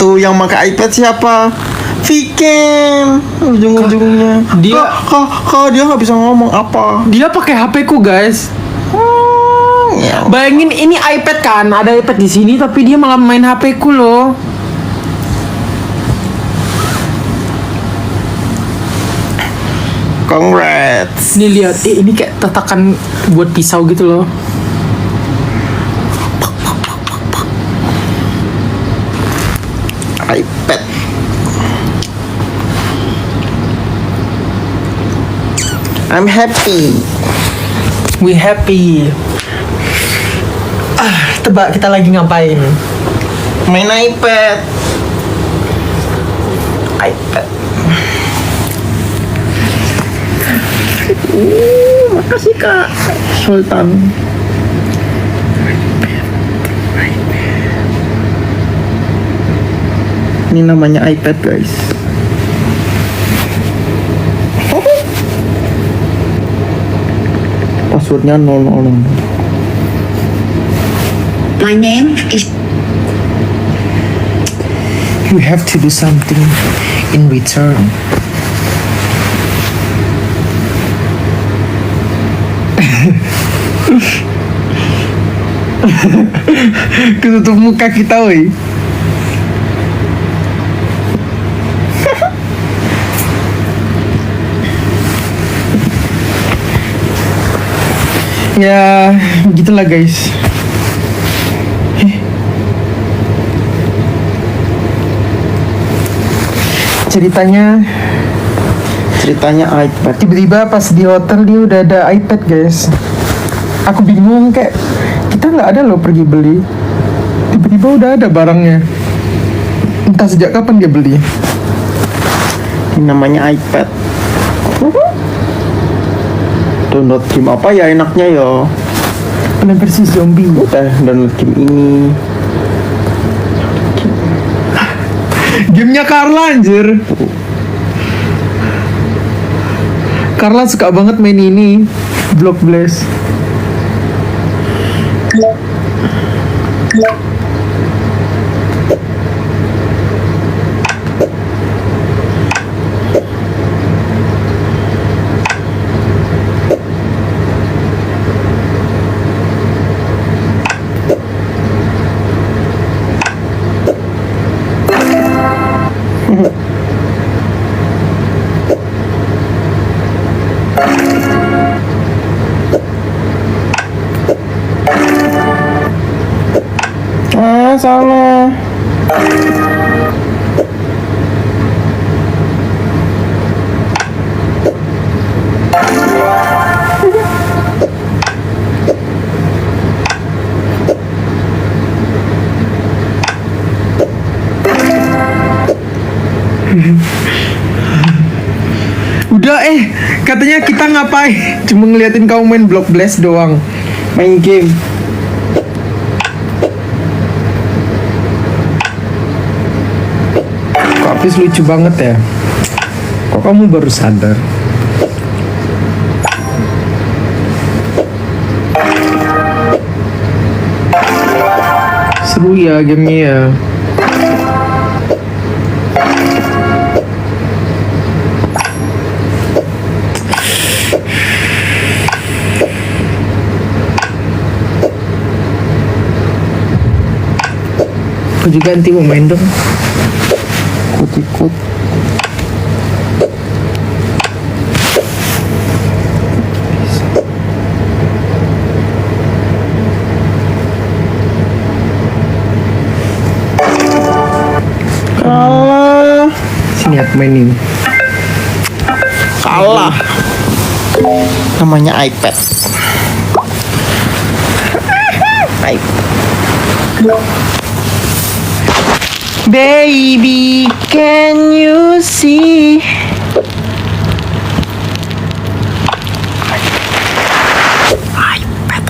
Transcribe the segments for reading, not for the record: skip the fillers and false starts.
tuh yang pakai iPad siapa? Viken. Ujung-ujungnya Dia- kok dia nggak bisa ngomong apa? Dia pakai HP ku guys. Ya. Bayangin ini iPad kan, ada iPad di sini tapi dia malah main HP ku loh. Congrats. Nih lihat, ini kayak tatakan buat pisau gitu loh. iPad. I'm happy. We happy. Tebak kita lagi ngapain? Main iPad. iPad. Makasih Kak Sultan. Ini namanya iPad guys. Passwordnya 000. My name is You have to do something in return. Ketutup muka kita woi. Ya, begitulah guys. Ceritanya iPad. Tiba-tiba pas di hotel dia udah ada iPad guys. Aku bingung kayak kita nggak ada loh pergi beli. Tiba-tiba udah ada barangnya. Entah sejak kapan dia beli. Ini namanya iPad. Download game apa ya enaknya ya? Plan versi zombie. Udah download game ini. Gamenya Carla anjir. Carla suka banget main ini, Block Blast. Salah. Udah katanya kita ngapain? Cuma ngeliatin kamu main Block Blast doang. Main game. Kok Apis lucu banget ya? Kok kamu baru sadar? Seru ya gamenya ya. Aku juga nanti mau main dong. Ikut-ikut. Kalah. Sini aku mainin. Kalah. Namanya iPad. Baby, can you see? iPad.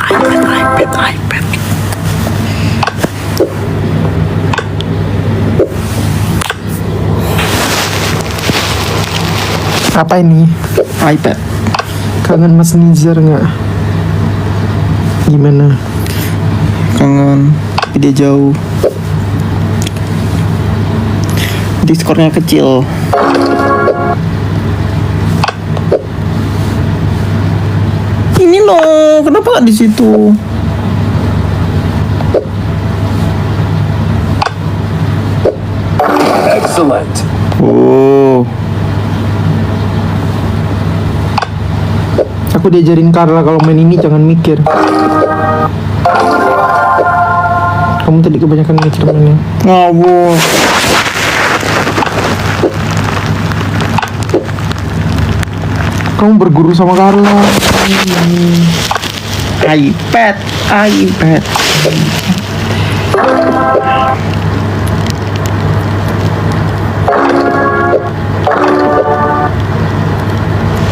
Apa ini? iPad. Kangen Mas Nizar nggak? Gimana? Kangen. Dia jauh. Nanti skornya kecil. Ini loh, kenapa nggak di situ? Excellent. Oh, Aku diajarin Carla kalau main ini jangan mikir. Kamu tadi kebanyakan mikir mainnya. ngawur. Kamu berguru sama Carla. iPad.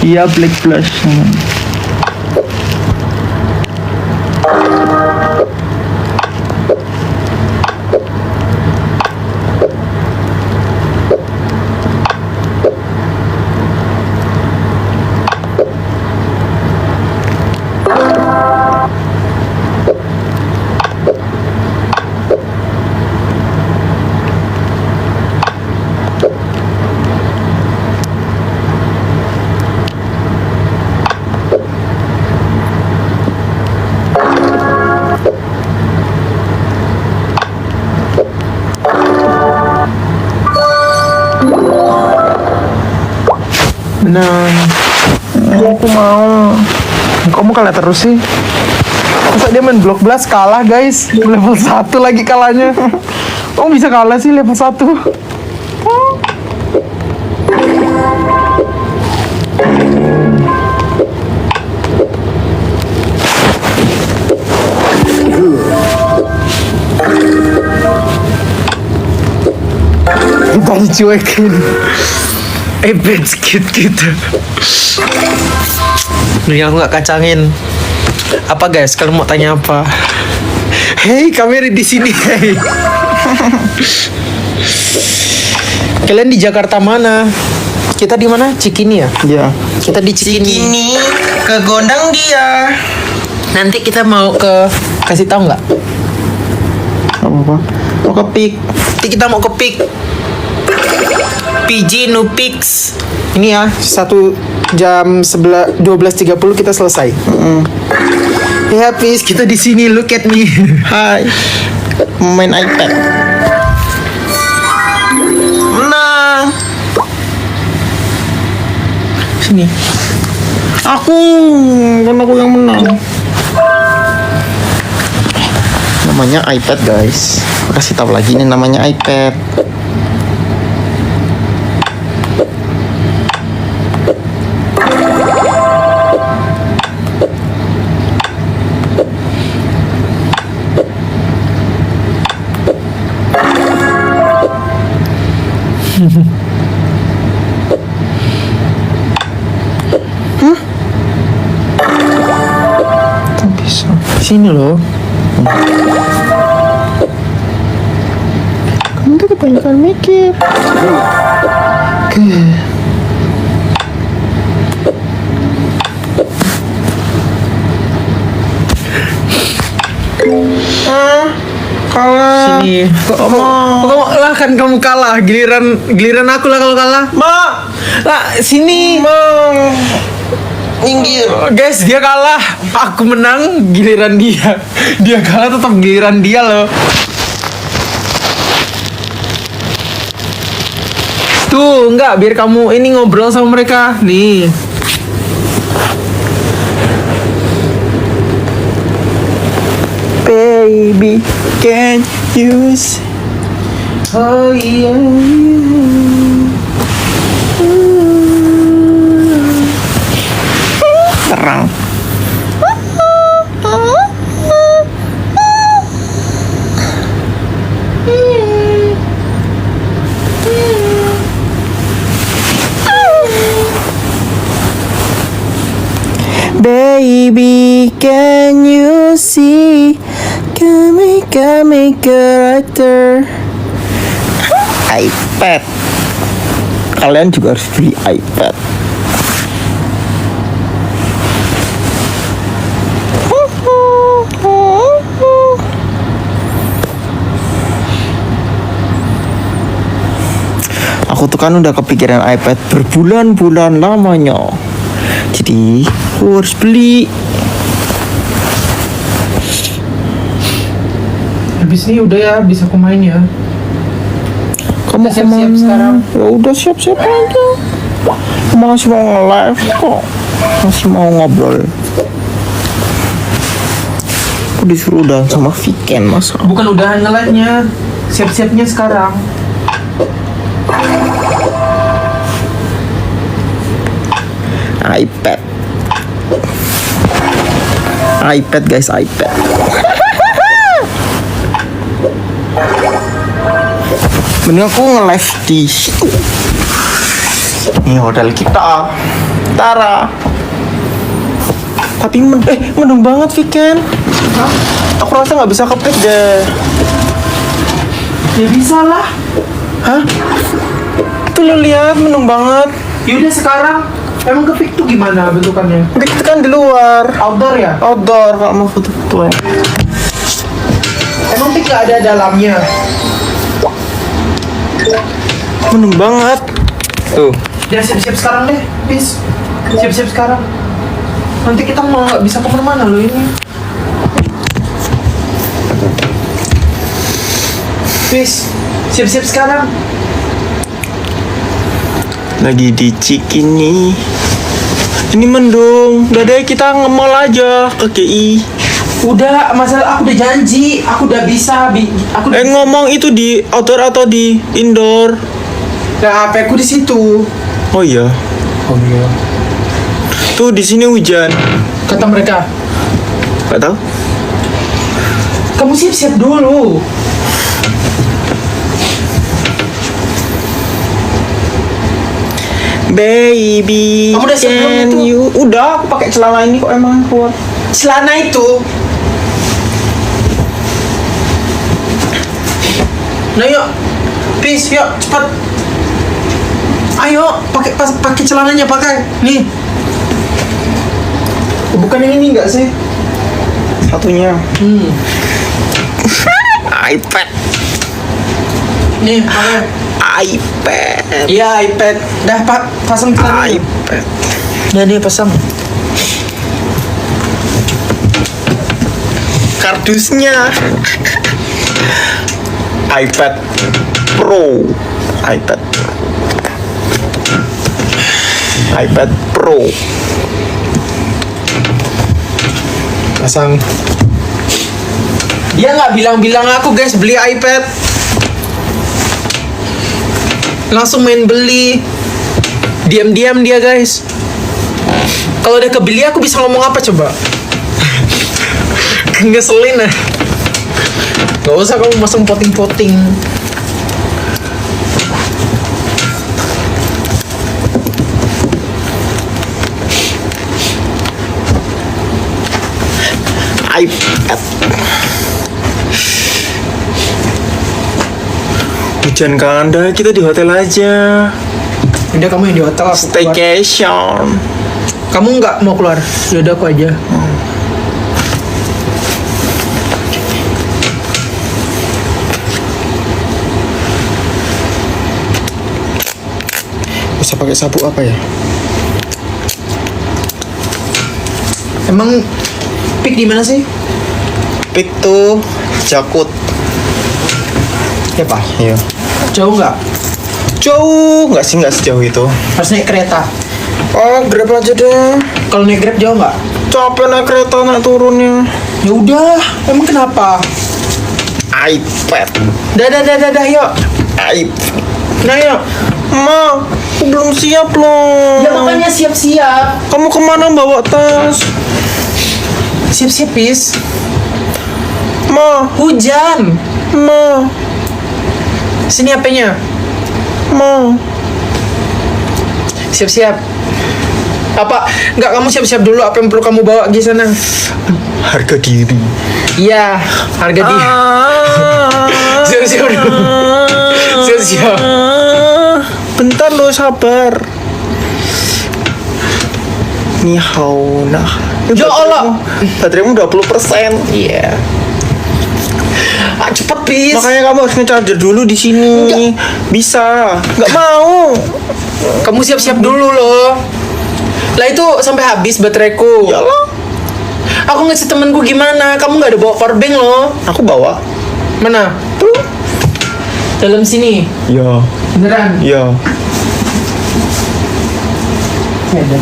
Iya, Black Plus. Nah, Aku mau. kamu kalah terus sih. Masa dia main blok blast kalah guys. Level 1 lagi kalahnya. Kamu bisa kalah sih level 1. Kita dicuekin. Bad skit gitu. Nih aku nggak kacangin. Apa guys? Kalian mau tanya apa? Hei, kami di sini. Hei. Kalian di Jakarta mana? Kita di mana? Cikini ya? Ya. Kita di Cikini. Ke Gondang dia. Nanti kita mau ke kasih tahu nggak? Apa? Mau ke Pik. Nanti kita mau ke PIK. PG Nupix. Ini ya, 12.30 kita selesai. Ya, please kita di sini. Look at me. Hai. Main iPad. Menang. Sini. Aku, kan aku yang menang. Namanya iPad guys. Aku kasih tahu lagi ini namanya iPad. Bisa. Sini loh. Kamu tuh kebanyakan mikir. Kalah. Sini. Kok mau? Lah kan kamu kalah. Giliran aku lah kalau kalah. Ma. Lah sini. Minggir. Guys, dia kalah. Aku menang, giliran dia. Dia kalah tetap giliran dia loh. Tuh, enggak, biar kamu ini ngobrol sama mereka. Nih. Baby, can you see? Oh iya. Terang. Baby, can you see? Kami character. iPad. Kalian juga harus beli iPad. kan udah kepikiran iPad berbulan-bulan lamanya. Jadi aku harus beli. Habis ini udah ya, bisa aku main ya. Kamu Kita siap-siap kemana? sekarang. Ya udah siap-siap aja. Masih mau nge-live kok. Masih mau ngobrol. Aku disuruh udah sama Viken masa. Bukan udahan nge-live-nya, siap-siapnya sekarang. iPad. iPad guys, iPad. Mending aku nge-live di situ. Ini hotel kita. Tara. Tapi mendung banget Viken. Aku rasa nggak bisa kepick deh. Ya bisa lah. Hah? Tuh lo lihat mendung banget. Yaudah sekarang, emang kepik tuh gimana bentukannya? Pick itu kan di luar. Outdoor ya? Outdoor kalau mau foto-foto ya. Emang pik gak ada dalamnya? Mendung banget. Tuh. Ya siap-siap sekarang deh, please. Siap-siap sekarang. Nanti kita mau nggak bisa kemana-mana loh ini. Please, siap-siap sekarang. Lagi di Cikini. Ini mendung. Udah deh kita nge-mall aja ke GI. Udah, masalah aku udah janji, aku udah bisa, aku Ngomong itu di outdoor atau di indoor? Nah, HP aku di situ. Oh iya. Oh iya. Tuh di sini hujan. Kata mereka, Gak tahu. kamu siap-siap dulu. Baby, Kamu udah siap belum can itu? you? Udah, aku pakai celana ini kok emang keluar. Celana itu. Nah yuk, please yuk cepat. Ayo pakai celananya pakai. Nih. Bukan yang ini enggak sih? Satunya. iPad. Nih pakai. iPad. Iya iPad. Dah pasang celananya. iPad. Dah nih pasang. Kardusnya. iPad Pro. iPad Pro. Pasang. Dia nggak bilang-bilang aku guys beli iPad. Langsung main beli. Diam-diam dia guys. Kalau udah kebeli aku bisa ngomong apa coba? Ngeselin ah. Gak usah kamu masang poting-poting. iPad. Hujan kan, dah kita di hotel aja. Udah kamu yang di hotel aku keluar. Staycation. Kamu nggak mau keluar? Yaudah aku aja. Bisa pakai sapu apa ya? Emang pick di mana sih? Pick tuh Jakut. Ya pak. Iya. Jauh nggak? Jauh nggak sih, nggak sejauh itu. Harus naik kereta. Oh, Grab aja deh. Kalau naik Grab jauh nggak? Capek naik kereta naik turunnya. Ya udah. Emang kenapa? iPad. Dah, yuk. iPad. Nah yuk. Ma, aku belum siap loh. Ya makanya siap-siap. Kamu kemana bawa tas? Siap-siap pis. Ma, Hujan. ma, Sini HP-nya. ma. Siap-siap. Apa? Nggak, kamu siap-siap dulu. Apa yang perlu kamu bawa di sana? Harga diri. Iya, harga dia. Siap-siap dulu. Siap-siap. Bentar lo, sabar. Ni hao nah. Ya Allah. Bateraimu 20%. Iya. Cepet please. Makanya kamu harus nge-charger dulu di sini. Bisa. Nggak mau. Kamu siap-siap dulu loh. Lah itu sampai habis bateraiku. Yalah. Aku ngasih temenku gimana? Kamu nggak ada bawa powerbank loh. Aku bawa. Mana? Tuh. Dalam sini. Ya. Beneran? Ya. Ada.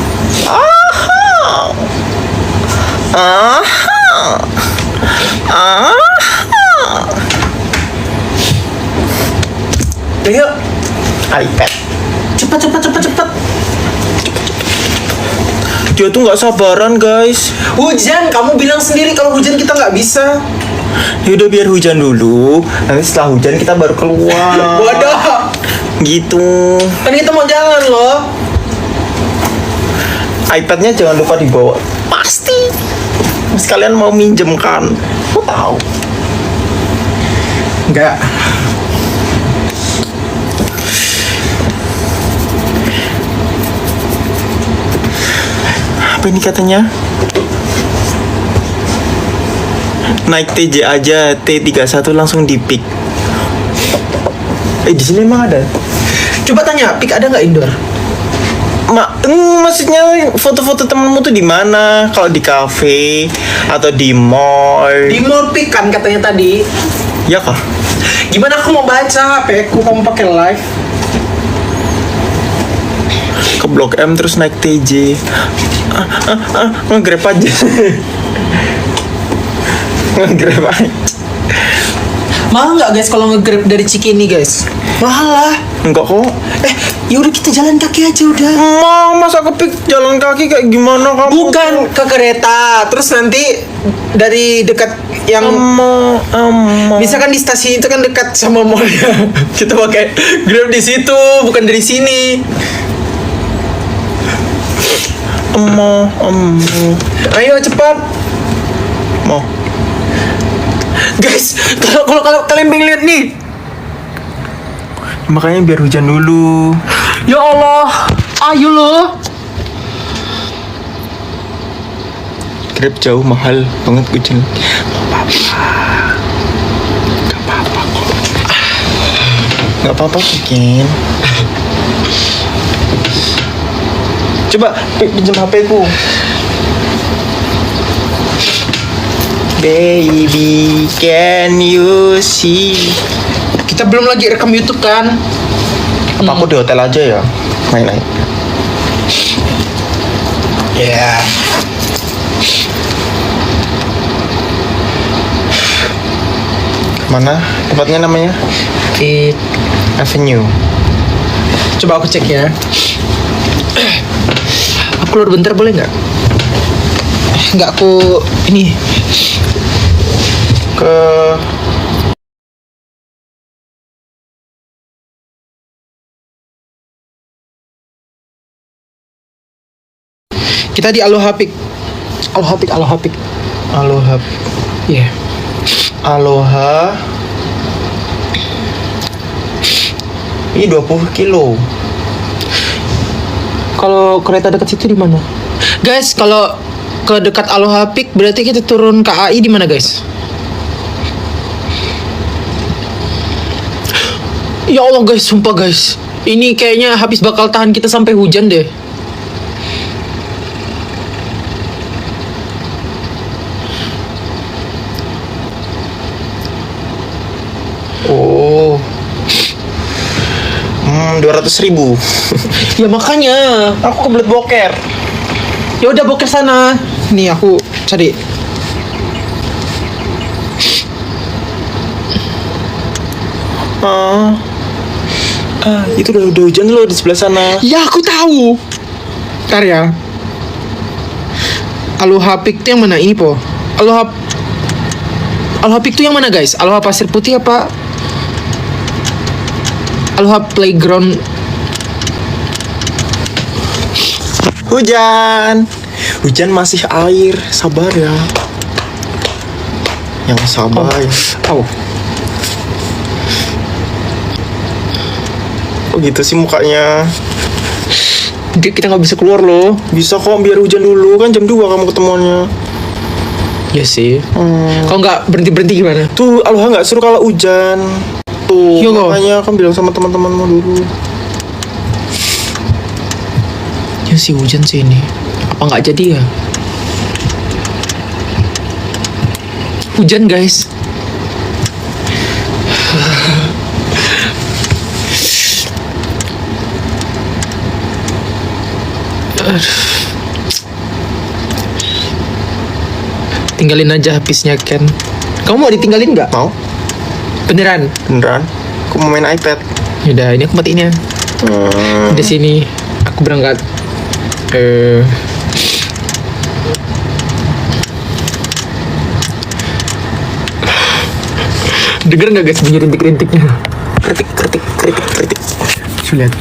Ayo, iPad. cepat. Dia tuh nggak sabaran guys. Hujan, kamu bilang sendiri kalau hujan kita nggak bisa. Yaudah biar hujan dulu. Nanti setelah hujan kita baru keluar. Bodoh. Gitu. Kan kita mau jalan loh. iPadnya jangan lupa dibawa. Pasti. Sekalian mau minjem kan. Kau tahu. Enggak. Apa ini katanya? Naik TJ aja, T31 langsung di pick. Di sini emang ada. Coba tanya, Pik ada nggak indoor? Maksudnya foto-foto temenmu tuh di mana? Kalau di cafe atau di mall? Di mall Pik kan katanya tadi. Ya kah? Gimana aku mau baca HP ku kamu pakai live? Ke Blok M terus naik TJ. Nge-grab aja. Nge-grab aja. Mahal nggak guys kalau nge-grab dari Cikini guys? Mahal lah. Enggak kok. Yaudah kita jalan kaki aja udah. Masa kepik jalan kaki kayak gimana kamu? Bukan ke kereta, terus nanti dari dekat yang misalkan di stasiun itu kan dekat sama mallnya. Kita pakai Grab di situ, bukan dari sini. Ayo cepat. Mau. Guys, kalau kalian pengen lihat nih. Makanya biar hujan dulu. Ya Allah, ayo loh. Grab jauh mahal banget hujan. Gak apa-apa kok. Gak apa-apa bikin. Coba pinjam HP ku. Baby, can you see? Kita belum lagi rekam YouTube kan? Apa aku di hotel aja ya? Main-main. Ya. Mana tempatnya namanya? Fit. Avenue. Coba aku cek ya. Aku keluar bentar boleh nggak? Nggak, aku ini. Ke Kita di Aloha Peak. Aloha Peak. Aloha. Iya. Aloha. Ini 20 kilo. Kalau kereta dekat situ di mana? Guys, kalau ke dekat Aloha Peak berarti kita turun KAI di mana, guys? Ya Allah, guys, sumpah, guys. Ini kayaknya habis bakal tahan kita sampai hujan deh. Oh. 200.000. Ya makanya. Aku kebelet boker. Ya udah boker sana. Nih aku cari. Itu udah hujan loh di sebelah sana. Ya aku tahu. Ntar ya. Aloha Peak itu yang mana? Ini po. Aloha Peak itu yang mana, guys? Aloha Pasir Putih apa? Aloha Playground. Hujan masih air. Sabar ya. Yang sabar. Oh. Oh gitu sih mukanya. Kita nggak bisa keluar loh. Bisa kok, biar hujan dulu. Kan jam 2 kamu ketemuannya. Iya sih. Kalau nggak berhenti gimana? Tuh Aloha nggak seru kalau hujan. Tuh Iya kok. makanya kan bilang sama teman-temanmu dulu. Ya sih hujan sih ini. Apa nggak jadi ya? Hujan guys. Tinggalin aja habisnya Ken. Kamu mau ditinggalin nggak? Mau? Beneran? Beneran? Aku mau main iPad. Yaudah, ini aku matiin ya. Di sini aku berangkat. Dengar nggak guys bunyi rintik-rintiknya? Kritik. Coba lihat.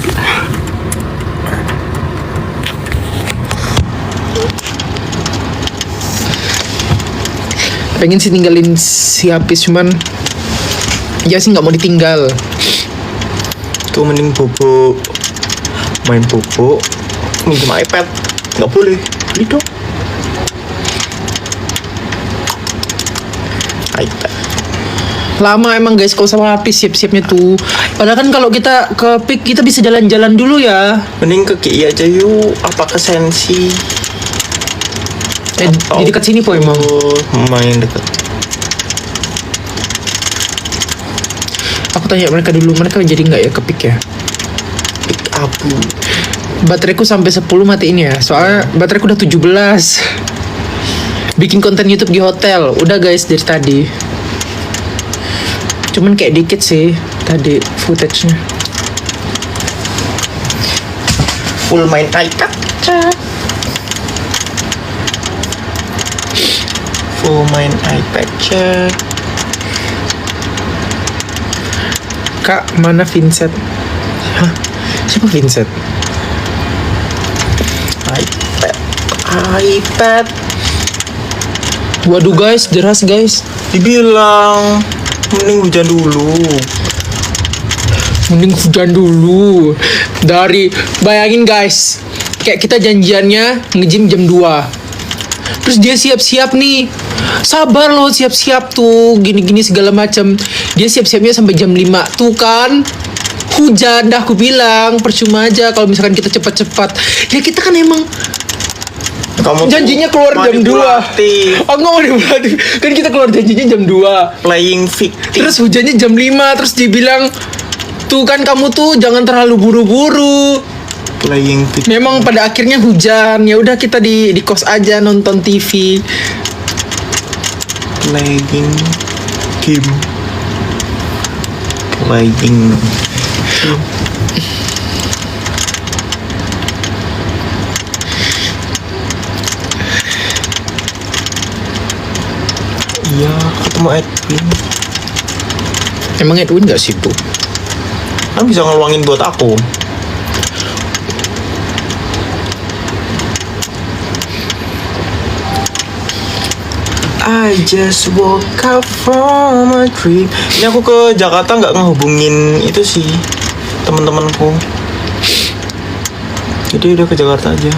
Pengen sih tinggalin si Apis cuman ya sih nggak mau ditinggal. Tuh mending bobo. Main bobo. Minjem iPad. Nggak boleh. Beli dong. iPad. Lama emang guys kalau sama Apis siap-siapnya tuh. Padahal kan kalau kita ke PIK kita bisa jalan-jalan dulu ya. Mending ke KI aja yuk. Apa ke Sensi? Di dekat sini po emang. Main dekat. Aku tanya mereka dulu, mereka jadi nggak ya ke PIK ya? Pick abu. Bateraiku sampai 10 matiin ya. Soalnya bateraiku udah 17. Bikin konten YouTube di hotel. Udah guys dari tadi. Cuman kayak dikit sih tadi footage-nya. Full main iPad. Full main iPad cek. Kak, mana Vincent? Hah? Siapa Vincent? iPad. Waduh guys, deras guys. Dibilang mending hujan dulu. Mending hujan dulu. Bayangin guys, kayak kita janjiannya nge-gym jam 2. Terus dia siap-siap nih. Sabar loh siap-siap tuh. Gini-gini segala macam. Dia siap-siapnya sampai jam 5. Tuh kan. Hujan dah aku bilang. Percuma aja kalau misalkan kita cepat-cepat. Ya kita kan emang Kamu tuh janjinya keluar jam 2. manipulatif. Oh nggak manipulatif. Kan kita keluar janjinya jam 2. Playing victim. Terus hujannya jam 5. Terus dibilang, tuh kan kamu tuh jangan terlalu buru-buru. Playing victim. Memang pada akhirnya hujan. Ya udah kita di kos aja nonton TV. Playing game. Playing. Iya, ketemu Edwin. Emang Edwin gak sibuk? Kan bisa ngeluangin buat aku. I just woke up from a dream. Ini aku ke Jakarta nggak ngehubungin itu sih teman-temanku. Jadi udah ke Jakarta aja.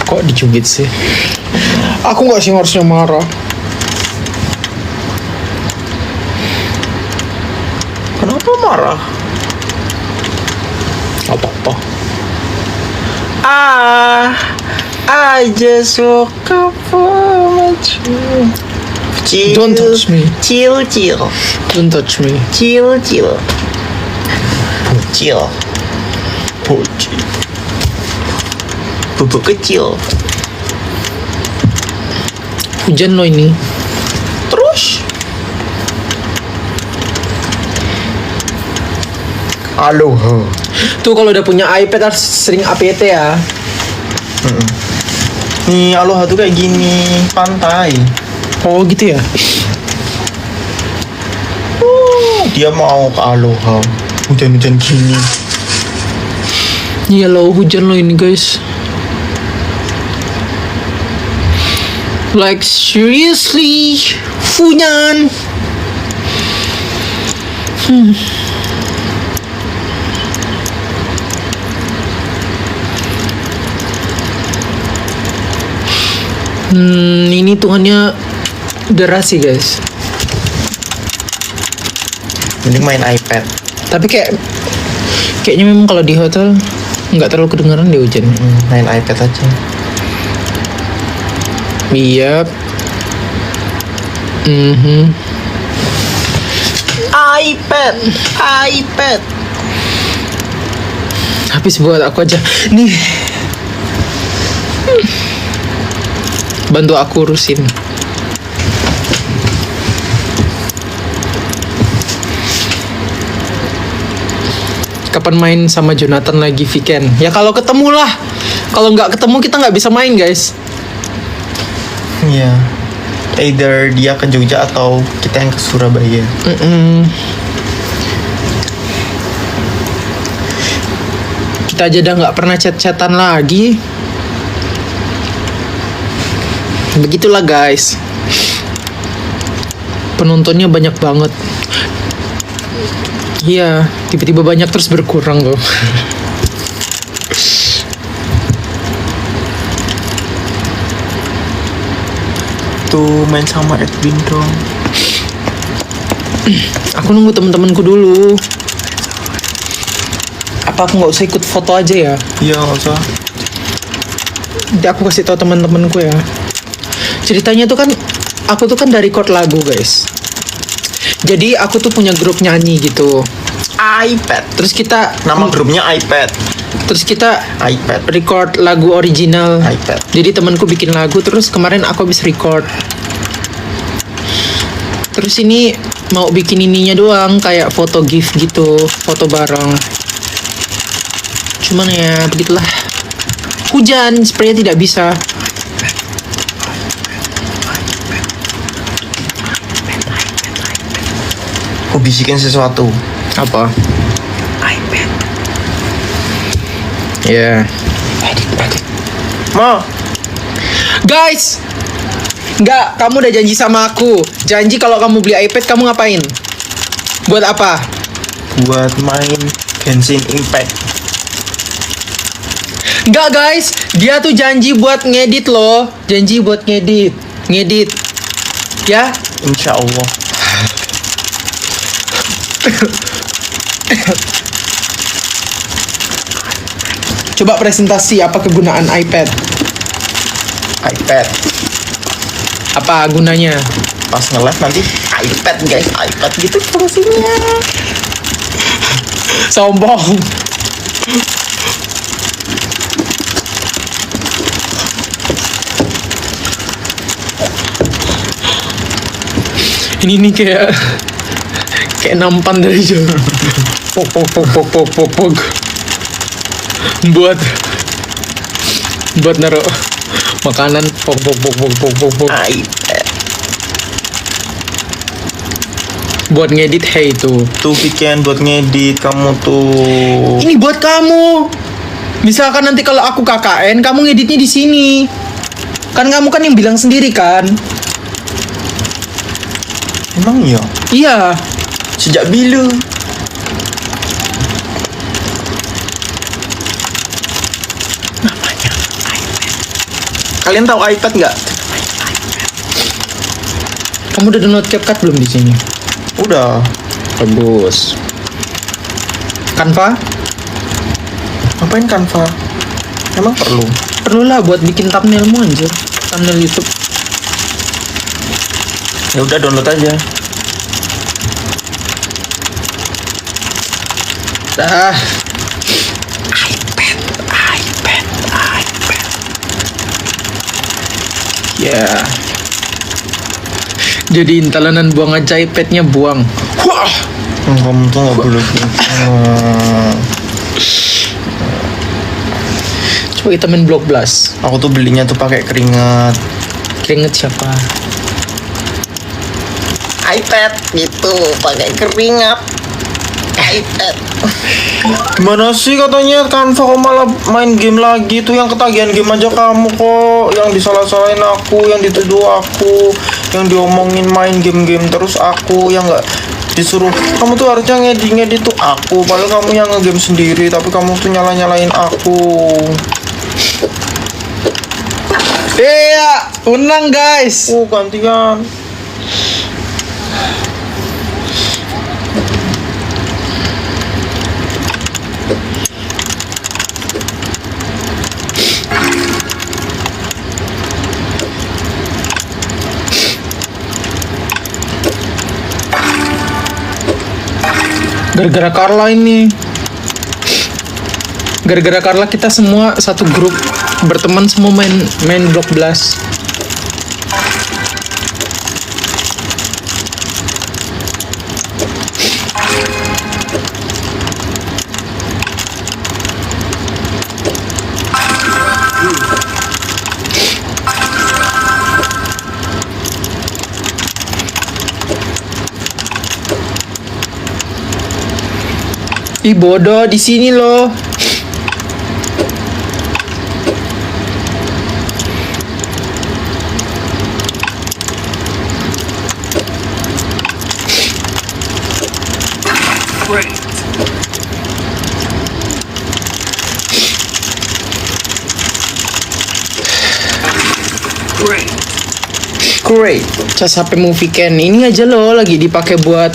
Kok dicubit sih? Aku gak sih harusnya marah. Kenapa marah? Apa-apa. I just woke up from a dream. Chill, Don't touch me. Chill. Don't touch me. Chill. Poci. Bubuk kecil. Hujan loh ini. Terus Aloha. Tuh kalau udah punya iPad harus sering APT ya. Nih Aloha tuh kayak gini, pantai. Oh gitu ya. Dia mau ke Aloha. Hujan-hujan gini. Iya loh hujan loh ini guys. Like seriously, hujan. Ini hitungannya deras sih guys. Mending main iPad. Tapi kayaknya memang kalau di hotel nggak terlalu kedengaran deh hujan. Main iPad aja. Iya. iPad. Habis buat aku aja. Nih. Bantu aku urusin. Kapan main sama Jonathan lagi weekend? Ya kalau ketemu lah. Kalau nggak ketemu kita nggak bisa main guys. Iya. Either dia ke Jogja atau kita yang ke Surabaya. Kita aja udah nggak pernah chat-chatan lagi. Begitulah guys. Penontonnya banyak banget. Iya, tiba-tiba banyak terus berkurang loh. Tuh main sama Edwin dong. Aku nunggu teman-temanku dulu. Apa aku nggak usah ikut foto aja ya? Iya nggak usah. Nanti aku kasih tahu teman-temanku ya. Ceritanya tuh kan, aku tuh kan dari record lagu guys. Jadi aku tuh punya grup nyanyi gitu. iPad. Terus kita Nama grupnya iPad. Terus kita iPad. record lagu original. iPad. Jadi temanku bikin lagu, terus kemarin aku habis record. Terus ini mau bikin ininya doang, kayak foto gift gitu, foto bareng. Cuman ya begitulah. Hujan, sepertinya tidak bisa. Aku bisikin sesuatu. Apa? iPad. Ya. Edit. Ma. Guys, nggak, kamu udah janji sama aku. Janji kalau kamu beli iPad kamu ngapain? Buat apa? Buat main Genshin Impact. Nggak guys, dia tuh janji buat ngedit loh. Janji buat ngedit. Ya? Insya Allah. Coba presentasi apa kegunaan iPad. iPad. Apa gunanya? Pas nge-live nanti iPad guys. iPad gitu fungsinya. Sombong. Ini nih kayak nampan dari jauh. Pok. Buat naruh makanan. Pok. iPad. Buat ngedit itu. Tuh bikin buat ngedit kamu tuh. Ini buat kamu. Misalkan nanti kalau aku KKN, kamu ngeditnya di sini. Kan kamu kan yang bilang sendiri kan? Emang iya? Iya. Sejak bila? Namanya iPad. Kalian tahu iPad nggak? Kamu udah download CapCut belum di sini? Udah. Bagus. Canva? Ngapain Canva? Emang perlu? Perlulah buat bikin thumbnailmu anjir. Thumbnail YouTube. Ya udah download aja. Dah. iPad. Ya. Jadi intalanan buang aja iPadnya buang. Wah. Kamu tuh nggak boleh gitu. Coba kita main Block Blast. Aku tuh belinya tuh pakai keringat. Keringet siapa? iPad gitu pakai keringat. iPad. Gimana sih katanya Canva kok malah main game lagi tuh, yang ketagihan game aja kamu kok, yang disalah-salahin aku, yang dituduh aku, yang diomongin main game-game terus aku, yang nggak disuruh kamu tuh harusnya ngedit tuh aku, padahal kamu yang ngegame sendiri tapi kamu tuh nyalain aku. Iya, menang guys. Gantian. Gara-gara Carla ini. Gara-gara Carla kita semua satu grup berteman semua main Block Blast. Ih bodoh di sini loh. Great. Cas HP Movie Can ini aja loh lagi dipakai buat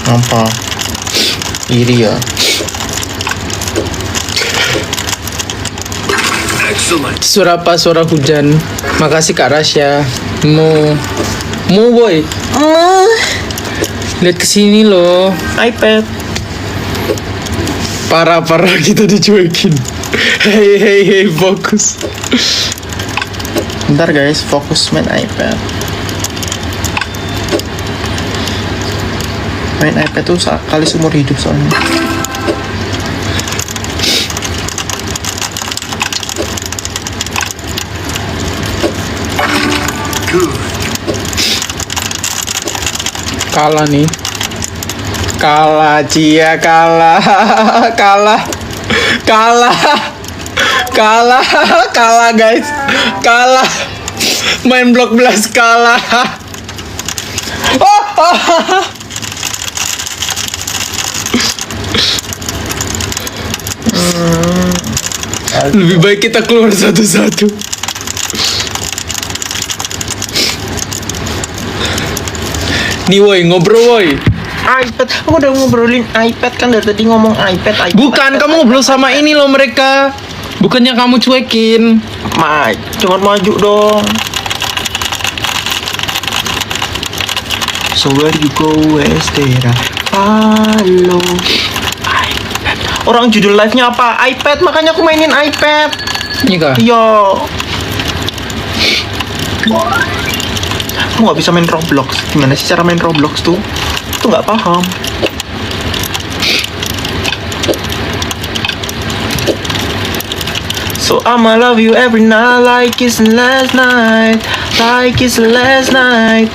Apa? Iri ya. suara apa? Suara hujan. Makasih Kak Rasya. Mau boy. Lihat kesini loh. iPad. Parah kita dicuekin. Hei fokus. Bentar guys, fokus main iPad. Main iPad tuh sekali seumur hidup soalnya. Kalah nih. Kalah Cia, kalah guys. Kalah. Main Block Blast kalah. Lebih baik kita keluar satu-satu. Nih woi, ngobrol woi. iPad, aku udah ngobrolin iPad kan dari tadi ngomong iPad. Bukan, kamu ngobrol sama ini loh mereka. Bukannya kamu cuekin. Mike, jangan maju dong. So where you go, Estera? Halo. iPad. Orang judul live-nya apa? iPad, makanya aku mainin iPad. Iya kah? Iya. Aku nggak bisa main Roblox. Gimana sih cara main Roblox tuh? Itu nggak paham. So I'ma love you every night like it's the last night, like it's the last night.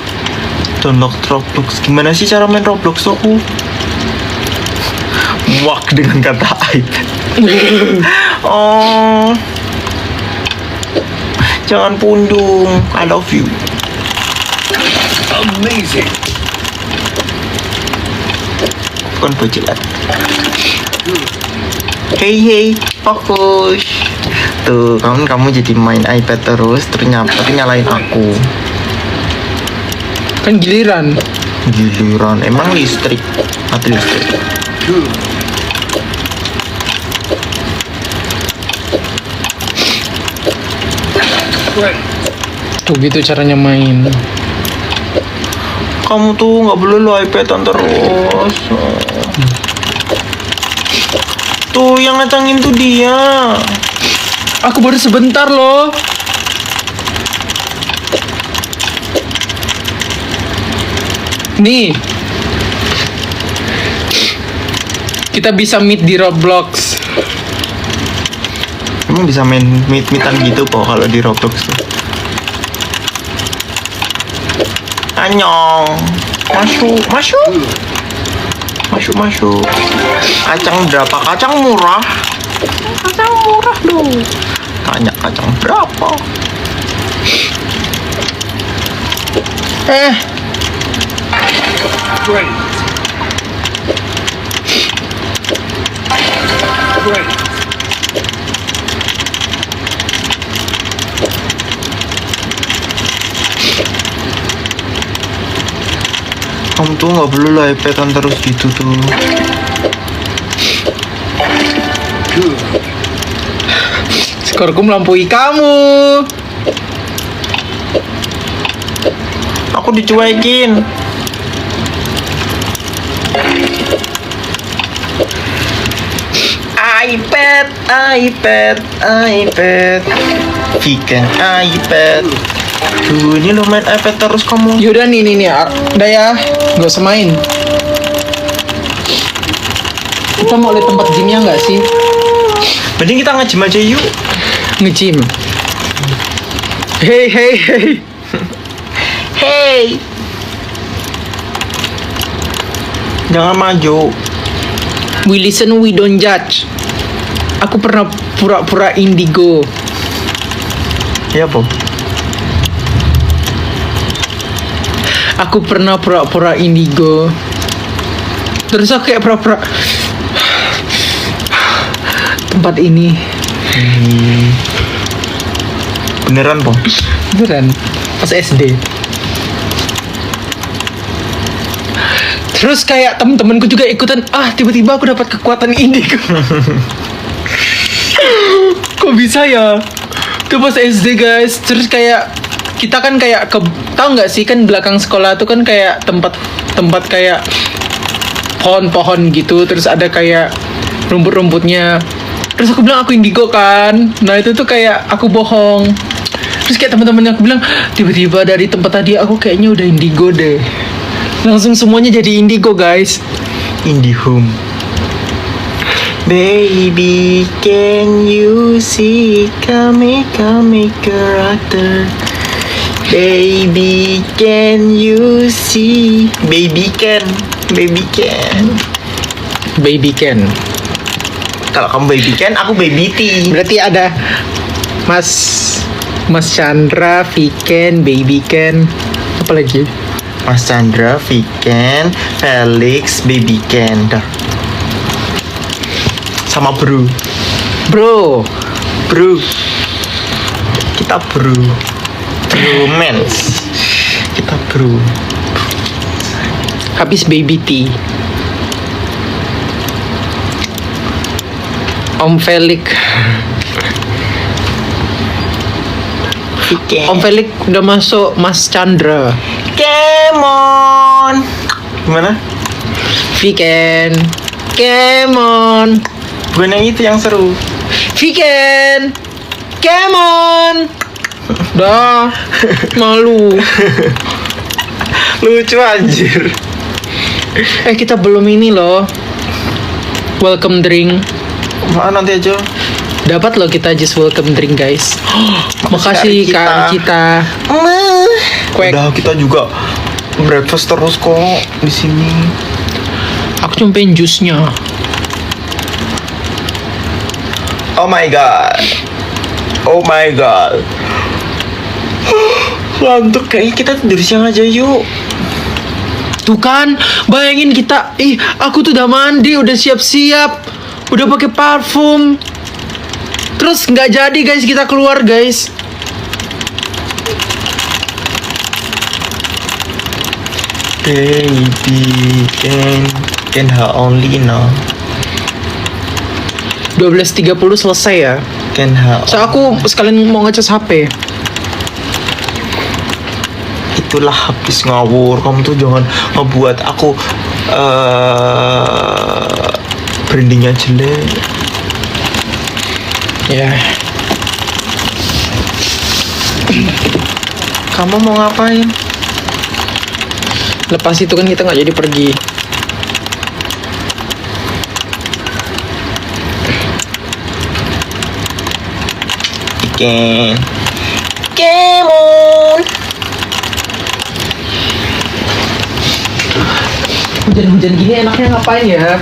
Download Roblox. Gimana sih cara main Roblox tuh aku? Muak dengan kata iPad. Oh, jangan pundung. I love you. Amazing. Bukan bocilan. Hey, fokus. Tuh, kamu jadi main iPad terus tapi nyalain aku. Kan giliran. Giliran, emang listrik. Mati listrik. Tuh gitu caranya main. Kamu tuh nggak boleh lo iPadan terus. Tuh yang ngacangin tuh dia. Aku baru sebentar loh. Nih. Kita bisa meet di Roblox. Emang bisa main meet-meetan gitu kok kalau di Roblox tuh. Anyong. Masuk. Kacang berapa? Kacang murah dong. Tanya kacang berapa? Great. Great. Kamu tuh nggak perlu lah iPad-an terus gitu tuh. Good. Skorku melampaui kamu. Aku dicuekin. iPad. Weekend iPad. Tuh, ini lo main iPad terus kamu. Yaudah nih, udah ya, nggak usah main. Kita mau lihat tempat gymnya nggak sih? Mending kita nge-gym aja yuk. Nge-gym. Hey. Hey. Jangan maju. We listen, we don't judge. Aku pernah pura-pura indigo. Ya, Bob. Aku pernah pura-pura indigo. Terus aku kayak pura-pura tempat ini. Beneran, Bob. Beneran pas SD. Terus kayak temen-temenku juga ikutan. Tiba-tiba aku dapat kekuatan indigo. Kok bisa ya? Itu pas SD guys. Terus kayak kita kan kayak tahu nggak sih kan belakang sekolah tuh kan kayak tempat kayak pohon-pohon gitu. Terus ada kayak rumput-rumputnya. Terus aku bilang aku indigo kan. Nah itu tuh kayak aku bohong. Terus kayak teman-teman aku bilang tiba-tiba dari tempat tadi aku kayaknya udah indigo deh. Langsung semuanya jadi indigo guys. IndiHome. Baby, can you see kami karakter? Baby, can you see? Baby can. Baby Ken. Kalau kamu Baby Ken, aku Baby T. Berarti ada Mas Chandra, Viken, Baby Ken, apa lagi? Mas Chandra, Viken, Felix, Baby Ken. Dah. Sama bro. Kita bro. Bromance. Kita bro. Habis Baby T. Om Felix. Viken. Om Felix udah masuk Mas Chandra. Kemon. Gimana? Viken. Come on. Gue yang itu yang seru. Viken. Come on. Dah. Malu. Lucu anjir. Kita belum ini loh. Welcome drink. Apaan nanti aja? Dapat loh kita just welcome drink guys. Makasih Kak kita. Kwek. Udah kita juga breakfast terus kok di sini. Aku cuma pengen jusnya. Oh my god. Ngantuk kayaknya kita tidur siang aja yuk. Tuh kan, bayangin kita, aku tuh udah mandi, udah siap-siap, udah pakai parfum. Terus nggak jadi guys, kita keluar guys. Baby can only now. 12.30 selesai ya. Can So aku sekalian mau ngecas HP. itulah habis ngawur. Kamu tuh jangan ngebuat aku brandingnya jelek. Ya. Kamu mau ngapain? Lepas itu kan kita nggak jadi pergi. weekend. Come on. Hujan-hujan gini enaknya ngapain ya?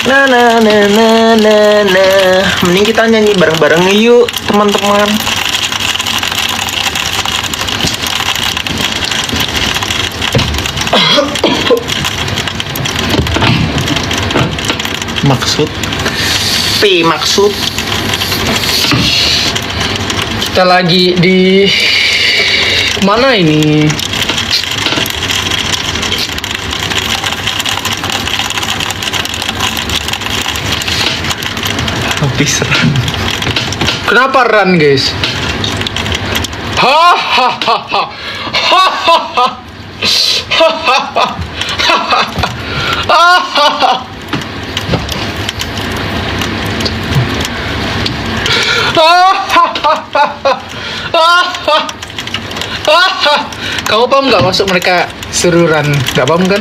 Na na na na na na. Mending kita nyanyi bareng-bareng yuk, teman-teman. Maksud? Maksud? Kita lagi di mana ini? Habis run. Kenapa run guys? Hahaha. Hahaha. Hahaha. Kamu paham nggak maksud mereka suruh run? Nggak paham kan?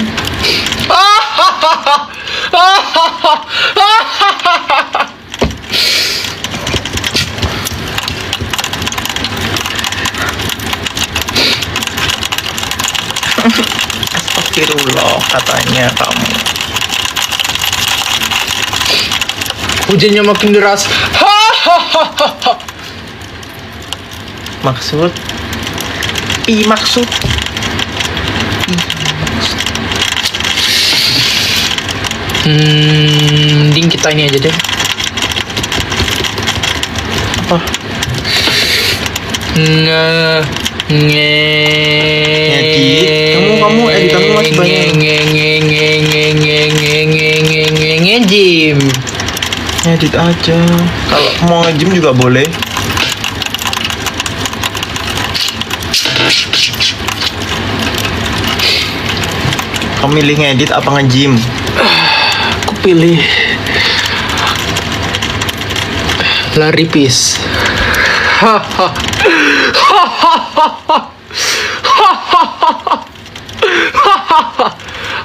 Astagfirullah katanya kamu. Hujannya makin deras. Maksud? Maksud? Mending kita ini aja deh. Apa? Kamu editanmu masih banyak. Ngejim. Edit aja. Kalau mau nge-gym juga boleh. Kamu milih ngedit apa nge-gym? Aku pilih lari pis.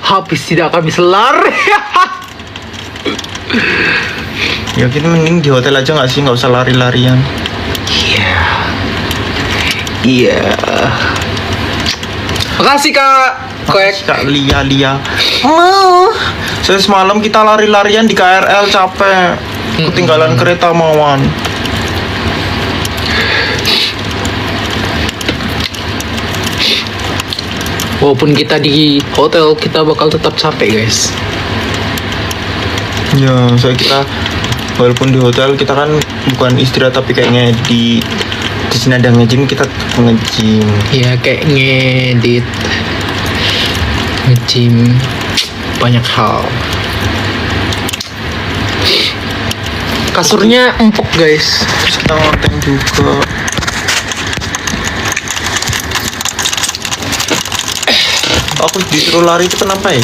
Habis tidak akan bisa lari. Ya kita mending di hotel aja nggak sih, nggak usah lari-larian. Iya. Makasih kak. Makasih, Kak Lia. Saya semalam kita lari-larian di KRL capek. Ketinggalan kereta Mawan. Walaupun kita di hotel, kita bakal tetap capek guys. Ya, saya kita walaupun di hotel kita kan bukan istirahat tapi kayaknya di sini ada nge-gym, kita nge-gym. Ya kayak ngedit, nge-gym, banyak hal. Kasurnya empuk guys. Terus kita ngonten juga. Aku disuruh lari itu kenapa ya?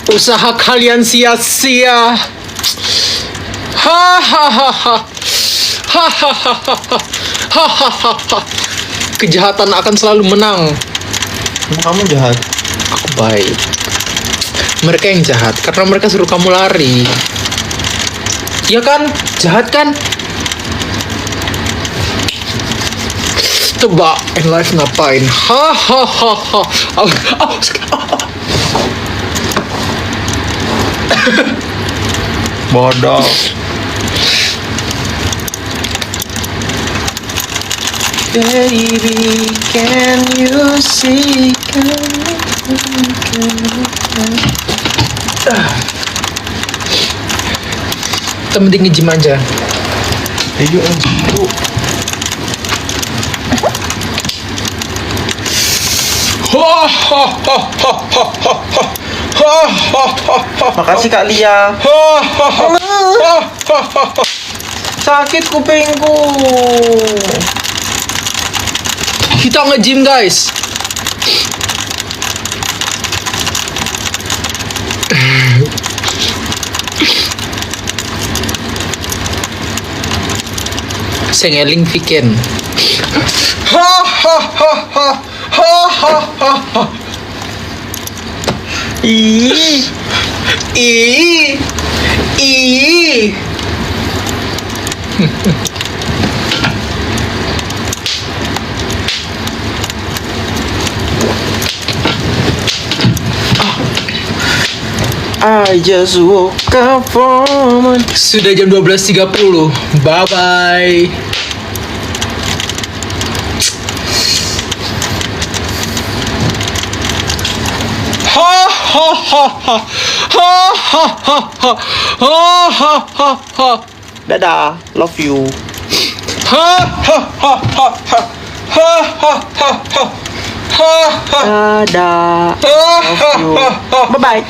Usaha kalian sia-sia. Hahaha. Hahaha. Hahaha. Kejahatan akan selalu menang. Emang kamu jahat? Aku baik. Mereka yang jahat karena mereka suruh kamu lari. Ya kan? Jahat kan? Tebak in life ngapain? Hahaha. Bodoh. Baby, can you see? Kita mending nge-gym aja. Ayo lanjut. Makasih Kak Lia. Sakit kupingku. Kita nge-gym guys. Sengeling weekend. Ha ha ha ha ha ha ha ha. Ih. Ih. Ih. I just woke up from a... Sudah jam 12.30. Bye bye. Ha ha ha ha ha ha ha ha ha ha ha ha. Dadah, love you. Ha ha ha ha ha ha ha ha ha ha ha. Dadah, love you. Bye bye.